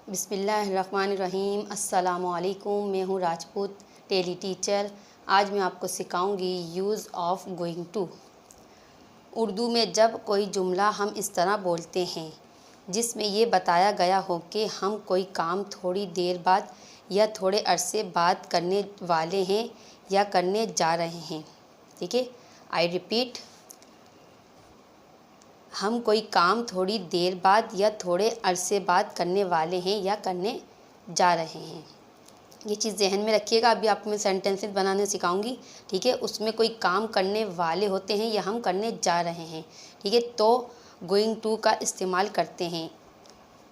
बिस्मिल्लाहिर्रहमानिर्रहीम। अस्सलामुअलैकुम। मैं हूँ राजपूत टेली टीचर। आज मैं आपको सिखाऊंगी use of going to. Urdu में जब कोई जुमला हम इस तरह बोलते हैं जिसमें ये बताया गया हो कि हम कोई काम थोड़ी देर बाद या थोड़े अरसे बाद करने वाले हैं या करने जा रहे हैं। ठीक है, आई रिपीट, हम कोई काम थोड़ी देर बाद या थोड़े अरसे बाद करने वाले हैं या करने जा रहे हैं। ये चीज़ ज़हन में रखिएगा। अभी आपको मैं सेंटेंसेस बनाने सिखाऊंगी। ठीक है, उसमें कोई काम करने वाले होते हैं या हम करने जा रहे हैं। ठीक है, तो गोइंग टू का इस्तेमाल करते हैं।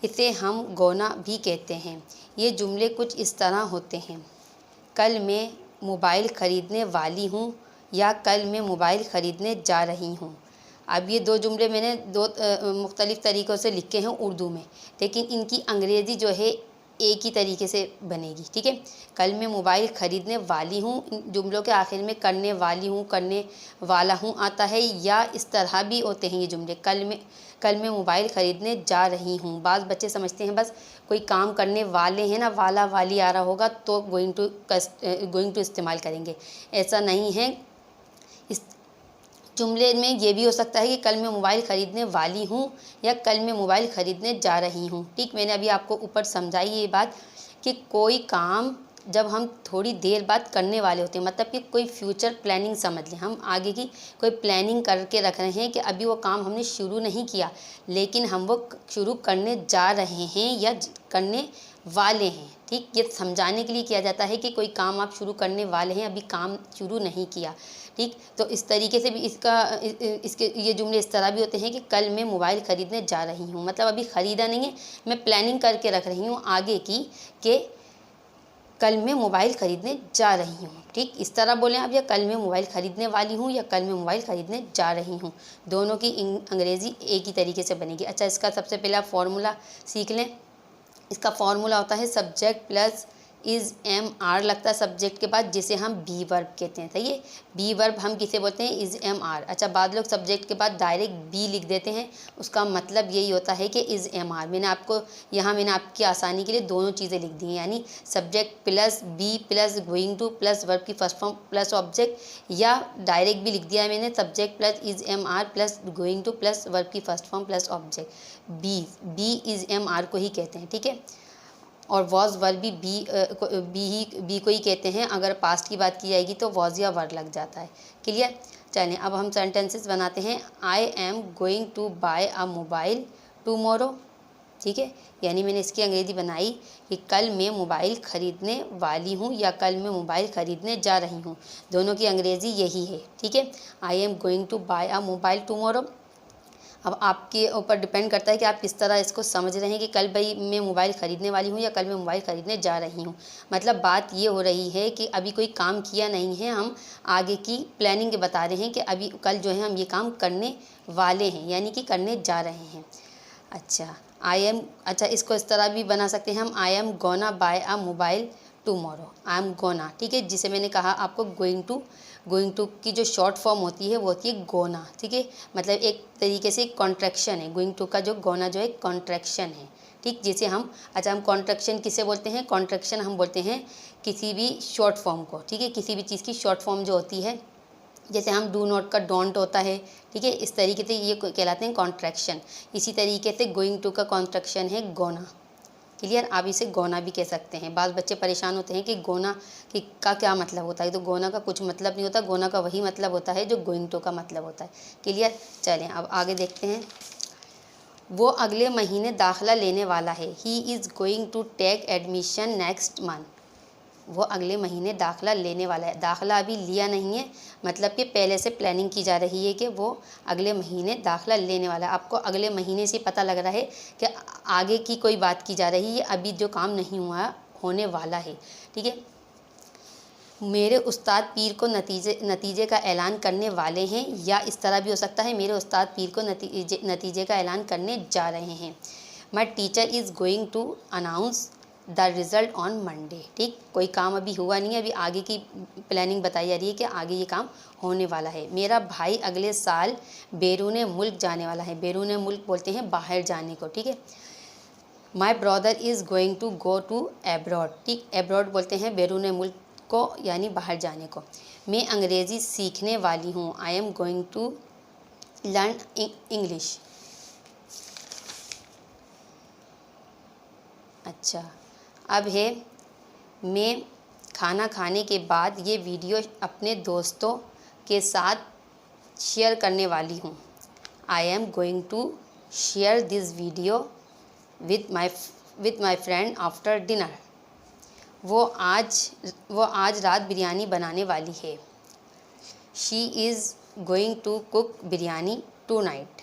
इसे हम गोना भी कहते हैं। ये जुमले कुछ इस तरह होते हैं: कल मैं मोबाइल ख़रीदने वाली हूँ या कल मैं मोबाइल ख़रीदने जा रही हूँ। अब ये दो जुमले मैंने दो मुख्तलिफ़ तरीक़ों से लिखे हैं उर्दू में, लेकिन इनकी अंग्रेज़ी जो है एक ही तरीके से बनेगी। ठीक है, कल मैं मोबाइल ख़रीदने वाली हूँ, इन जुमलों के आखिर में करने वाली हूँ, करने वाला हूँ आता है, या इस तरह भी होते हैं ये जुमले, कल मैं मोबाइल ख़रीदने जा रही हूँ। बाज़ बच्चे समझते हैं बस कोई काम करने वाले हैं ना, वाला वाली आ रहा होगा तो गोइंग टू इस्तेमाल करेंगे। ऐसा नहीं है। इस जुमले में ये भी हो सकता है कि कल मैं मोबाइल ख़रीदने वाली हूँ या कल मैं मोबाइल ख़रीदने जा रही हूँ। ठीक, मैंने अभी आपको ऊपर समझाई ये बात कि कोई काम जब हम थोड़ी देर बाद करने वाले होते हैं, मतलब कि कोई फ्यूचर प्लानिंग समझ लें, हम आगे की कोई प्लानिंग करके रख रहे हैं कि अभी वो काम हमने शुरू नहीं किया लेकिन हम वो शुरू करने जा रहे हैं या करने वाले हैं। ठीक, ये समझाने के लिए किया जाता है कि कोई काम आप शुरू करने वाले हैं, अभी काम शुरू नहीं किया। ठीक, तो इस तरीके से भी इसके ये जुमले इस तरह भी होते हैं कि कल मैं मोबाइल ख़रीदने जा रही हूँ, मतलब अभी ख़रीदा नहीं है, मैं प्लानिंग करके रख रही हूँ आगे की कि कल मैं मोबाइल ख़रीदने जा रही हूँ। ठीक, इस तरह बोलें आप, या कल मैं मोबाइल ख़रीदने वाली हूँ या कल मैं मोबाइल ख़रीदने जा रही हूँ। दोनों की अंग्रेज़ी एक ही तरीके से बनेगी। अच्छा, इसका सबसे पहले आप फार्मूला सीख लें। इसका फार्मूला होता है subject plus is am are लगता है सब्जेक्ट के बाद, जिसे हम बी वर्ब कहते हैं। सही है, बी वर्ब हम किसे बोलते हैं? Is am are. अच्छा, बाद लोग सब्जेक्ट के बाद डायरेक्ट बी लिख देते हैं, उसका मतलब यही होता है कि इज़ एम आर। मैंने आपकी आसानी के लिए दोनों चीज़ें लिख दी हैं, यानी subject plus be plus going to plus verb की फर्स्ट फॉर्म प्लस ऑब्जेक्ट, या डायरेक्ट भी लिख दिया है मैंने subject plus is am are plus going to plus verb की first form plus object. Be is am are को ही कहते हैं। ठीक है, और वॉज वर्ब भी बी को ही कहते हैं। अगर पास्ट की बात की जाएगी तो वॉज या वर लग जाता है। क्लियर? चलें, अब हम सेंटेंसेस बनाते हैं। I am going to buy a mobile tomorrow. ठीक है, यानी मैंने इसकी अंग्रेज़ी बनाई कि कल मैं मोबाइल ख़रीदने वाली हूँ या कल मैं मोबाइल ख़रीदने जा रही हूँ। दोनों की अंग्रेज़ी यही है। ठीक है, I am going to buy a mobile tomorrow. अब आपके ऊपर डिपेंड करता है कि आप किस तरह इसको समझ रहे हैं कि कल भाई मैं मोबाइल ख़रीदने वाली हूँ या कल मैं मोबाइल ख़रीदने जा रही हूँ। मतलब बात ये हो रही है कि अभी कोई काम किया नहीं है, हम आगे की प्लानिंग बता रहे हैं कि अभी कल जो है हम ये काम करने वाले हैं, यानी कि करने जा रहे हैं। अच्छा, इसको इस तरह भी बना सकते हैं हम, I am gonna buy a mobile tomorrow. I am gonna, ठीक है, जिसे मैंने कहा आपको गोइंग टू की जो शॉर्ट फॉर्म होती है वो होती है गोना। ठीक है, मतलब एक तरीके से कॉन्ट्रैक्शन है। गोइंग टू का जो गोना जो है कॉन्ट्रैक्शन है। ठीक, जिसे हम कॉन्ट्रैक्शन किसे बोलते हैं? कॉन्ट्रैक्शन हम बोलते हैं किसी भी शॉर्ट फॉर्म को। ठीक है, किसी भी चीज़ की शॉर्ट फॉर्म जो होती है, जैसे हम डू नॉट का डोंट होता है। ठीक है, इस तरीके से ये कहलाते हैं कॉन्ट्रैक्शन। इसी तरीके से गोइंग टू का कॉन्ट्रैक्शन है गोना। क्लियर? आप इसे गोना भी कह सकते हैं। बाज़ बच्चे परेशान होते हैं कि गोना का क्या मतलब होता है, तो गोना का कुछ मतलब नहीं होता, गोना का वही मतलब होता है जो गोइंग टू का मतलब होता है। क्लियर? चलें, अब आगे देखते हैं। वो अगले महीने दाखिला लेने वाला है। He is going to take admission next month. वो अगले महीने दाखिला लेने वाला है। दाखिला अभी लिया नहीं है, मतलब कि पहले से प्लानिंग की जा रही है कि वो अगले महीने दाखिला लेने वाला है। आपको अगले महीने से पता लग रहा है कि आगे की कोई बात की जा रही है, अभी जो काम नहीं हुआ होने वाला है। ठीक है, मेरे उस्ताद पीर को नतीजे का ऐलान करने वाले हैं, या इस तरह भी हो सकता है मेरे उस्ताद पीर को नतीजे का ऐलान करने जा रहे हैं। My teacher is going to announce the result on Monday. ठीक, कोई काम अभी हुआ नहीं है, अभी आगे की प्लानिंग बताई जा रही है कि आगे ये काम होने वाला है। मेरा भाई अगले साल बैरून मुल्क जाने वाला है। बैरून मुल्क बोलते हैं बाहर जाने को। ठीक है, my brother is going to go to abroad, ठीक, एब्रॉड बोलते हैं बैरून मुल्क को यानी बाहर जाने को। मैं अंग्रेज़ी सीखने वाली हूँ, I am going to learn English. अच्छा, अब है मैं खाना खाने के बाद ये वीडियो अपने दोस्तों के साथ शेयर करने वाली हूँ, I am going to share this video with my friend after dinner. वो आज रात बिरयानी बनाने वाली है, she is going to cook biryani tonight.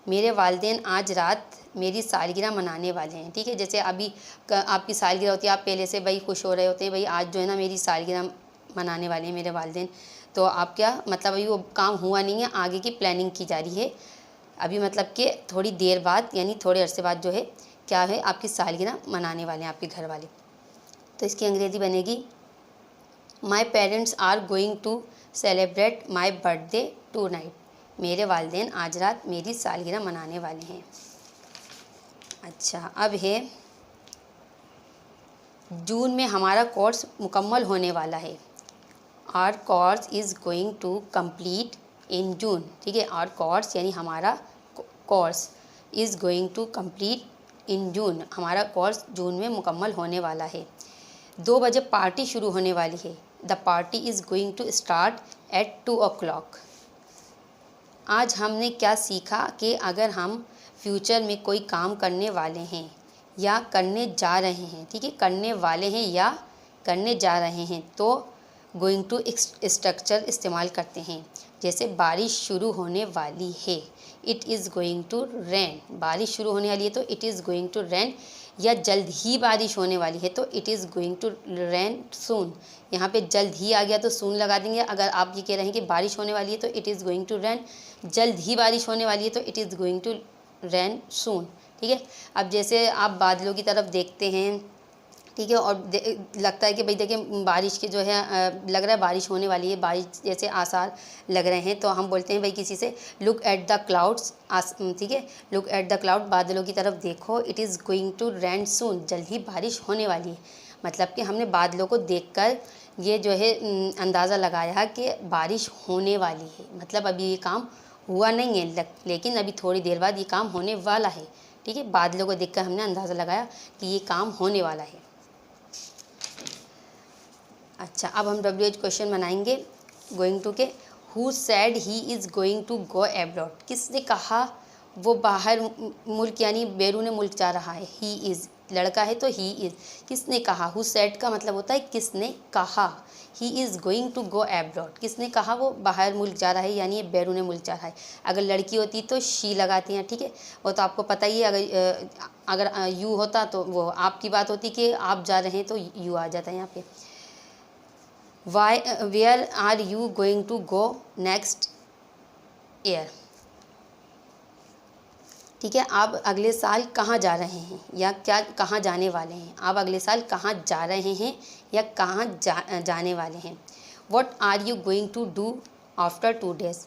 मेरे वालिदैन आज रात मेरी सालगिरह मनाने वाले हैं, ठीक है। जैसे अभी आपकी सालगिरह होती है, आप पहले से भाई खुश हो रहे होते हैं, भाई आज जो है ना मेरी सालगिरह मनाने वाले हैं मेरे वालिदैन, तो आप क्या मतलब अभी वो काम हुआ नहीं है, आगे की प्लानिंग की जा रही है अभी, मतलब कि थोड़ी देर बाद यानी थोड़े अरसे बाद जो है क्या है आपकी सालगिरह मनाने वाले हैं आपके घर वाले। तो इसकी अंग्रेज़ी बनेगी my parents are going to celebrate my birthday tonight. मेरे वालिदैन आज रात मेरी सालगिरह मनाने वाले हैं। अच्छा, अब है जून में हमारा कोर्स मुकम्मल होने वाला है, our course is going to complete in June, ठीक है। आवर कोर्स यानी हमारा course is going to complete in June, हमारा कोर्स जून में मुकम्मल होने वाला है। 2 बजे पार्टी शुरू होने वाली है, the party is going to start at 2 o'clock। आज हमने क्या सीखा कि अगर हम फ्यूचर में कोई काम करने वाले हैं या करने जा रहे हैं, ठीक है, करने वाले हैं या करने जा रहे हैं तो गोइंग टू स्ट्रक्चर इस्तेमाल करते हैं। जैसे बारिश शुरू होने वाली है, it is going to rain, बारिश शुरू होने वाली है तो it is going to rain, या जल्द ही बारिश होने वाली है तो it is going to rain soon. यहाँ पे जल्द ही आ गया तो सून लगा देंगे। अगर आप ये कह रहे हैं कि बारिश होने वाली है तो it is going to rain, जल्द ही बारिश होने वाली है तो it is going to rain soon, ठीक है। अब जैसे आप बादलों की तरफ देखते हैं, ठीक है, और लगता है कि भाई देखिए बारिश के जो है लग रहा है बारिश होने वाली है, बारिश जैसे आसार लग रहे हैं, तो हम बोलते हैं भाई किसी से लुक एट द क्लाउड्स, ठीक है, लुक एट द क्लाउड, बादलों की तरफ देखो, it is going to rain soon, जल्द ही बारिश होने वाली है। मतलब कि हमने बादलों को देखकर ये जो है अंदाज़ा लगाया कि बारिश होने वाली है, मतलब अभी ये काम हुआ नहीं है लेकिन अभी थोड़ी देर बाद ये काम होने वाला है, ठीक है। बादलों को देखकर हमने अंदाज़ा लगाया कि ये काम होने वाला है। अच्छा, अब हम WH क्वेश्चन बनाएंगे गोइंग टू के। Who said he is going to go abroad, किसने कहा वो बाहर मुल्क यानी बैरून मुल्क जा रहा है। ही इज़ लड़का है तो ही इज़, किसने कहा, हु सैड का मतलब होता है किसने कहा। He is going to go abroad, किसने कहा वो बाहर मुल्क जा रहा है यानी ये बैरून मुल्क जा रहा है। अगर लड़की होती तो शी लगाती हैं, ठीक है, वो तो आपको पता ही है। अगर यू होता तो वो आपकी बात होती कि आप जा रहे हैं तो यू आ जाता है यहाँ पे। Where are you going to go next year, ठीक है, आप अगले साल कहाँ जा रहे हैं या क्या कहाँ जाने वाले हैं। आप अगले साल कहाँ जा रहे हैं या कहाँ जाने वाले हैं। What are you going to do after 2 days,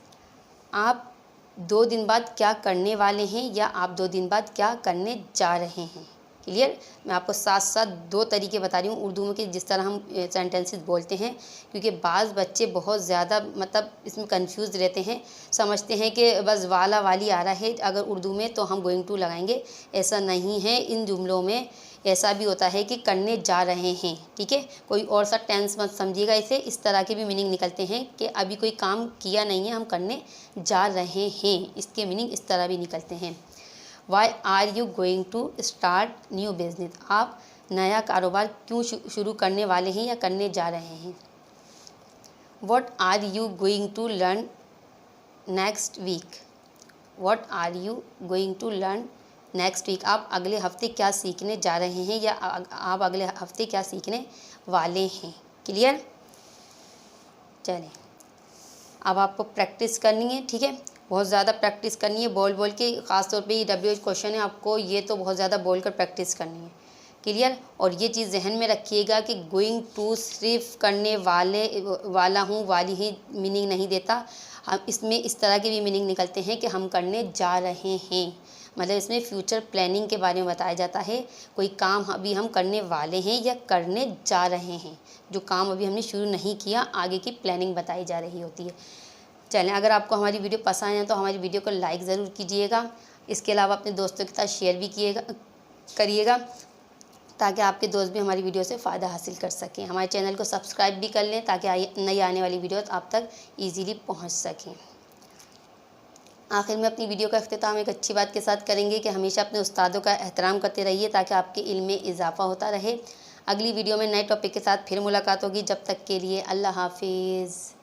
आप 2 दिन बाद क्या करने वाले हैं या आप 2 दिन बाद क्या करने जा रहे हैं। क्लियर, मैं आपको साथ साथ 2 तरीके बता रही हूँ उर्दू में कि जिस तरह हम सेंटेंसेस बोलते हैं, क्योंकि बाज़ बच्चे बहुत ज़्यादा मतलब इसमें कंफ्यूज रहते हैं, समझते हैं कि बस वाला वाली आ रहा है अगर उर्दू में तो हम गोइंग टू लगाएंगे। ऐसा नहीं है, इन जुमलों में ऐसा भी होता है कि करने जा रहे हैं, ठीक है, कोई और सा टेंस मत समझिएगा इसे। इस तरह के भी मीनिंग निकलते हैं कि अभी कोई काम किया नहीं है, हम करने जा रहे हैं, इसके मीनिंग इस तरह भी निकलते हैं। Why are you going to start new business, आप नया कारोबार क्यों शुरू करने वाले हैं या करने जा रहे हैं। What are you going to learn next week, what are you going to learn next week, आप अगले हफ्ते क्या सीखने जा रहे हैं या आप अगले हफ्ते क्या सीखने वाले हैं। क्लियर, चलें अब आपको प्रैक्टिस करनी है, ठीक है, बहुत ज़्यादा प्रैक्टिस करनी है बोल बोल के। ख़ास तौर पे ये WH क्वेश्चन है, आपको ये तो बहुत ज़्यादा बोल कर प्रैक्टिस करनी है। क्लियर, और ये चीज़ जहन में रखिएगा कि गोइंग टू सिर्फ करने वाला हूँ वाली ही मीनिंग नहीं देता, हम इसमें इस तरह के भी मीनिंग निकलते हैं कि हम करने जा रहे हैं, मतलब इसमें फ्यूचर प्लानिंग के बारे में बताया जाता है। कोई काम अभी हम करने वाले हैं या करने जा रहे हैं, जो काम अभी हमने शुरू नहीं किया, आगे की प्लानिंग बताई जा रही होती है। चलें, अगर आपको हमारी वीडियो पसंद आए तो हमारी वीडियो को लाइक ज़रूर कीजिएगा। इसके अलावा अपने दोस्तों के साथ शेयर भी करिएगा, ताकि आपके दोस्त भी हमारी वीडियो से फ़ायदा हासिल कर सकें। हमारे चैनल को सब्सक्राइब भी कर लें, ताकि नई आने वाली वीडियोस आप तक ईज़िली पहुंच सकें। आखिर में अपनी वीडियो का अख्तिताम एक अच्छी बात के साथ करेंगे कि हमेशा अपने उस्तादों का एहतराम करते रहिए, ताकि आपके इल्म में इजाफ़ा होता रहे। अगली वीडियो में नए टॉपिक के साथ फिर मुलाकात होगी। जब तक के लिए अल्लाह हाफिज़।